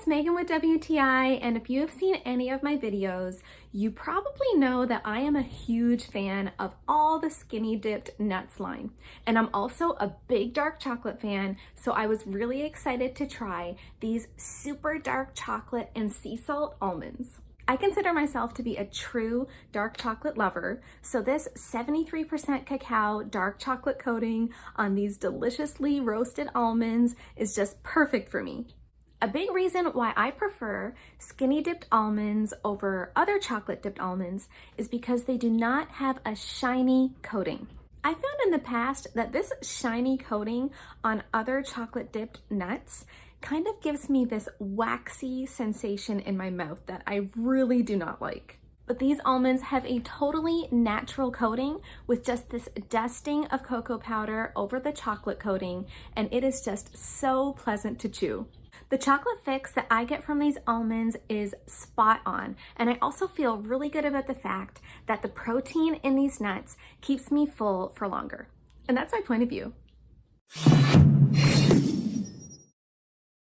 it's Megan with WTI, and if you have seen any of my videos, you probably know that I am a huge fan of all the SkinnyDipped nuts line. And I'm also a big dark chocolate fan, so I was really excited to try these super dark chocolate and sea salt almonds. I consider myself to be a true dark chocolate lover, so this 73% cacao dark chocolate coating on these deliciously roasted almonds is just perfect for me. A big reason why I prefer skinny dipped almonds over other chocolate dipped almonds is because they do not have a shiny coating. I found in the past that this shiny coating on other chocolate dipped nuts kind of gives me this waxy sensation in my mouth that I really do not like. But these almonds have a totally natural coating with just this dusting of cocoa powder over the chocolate coating, and it is just so pleasant to chew. The chocolate fix that I get from these almonds is spot on, and I also feel really good about the fact that the protein in these nuts keeps me full for longer. And that's my point of view.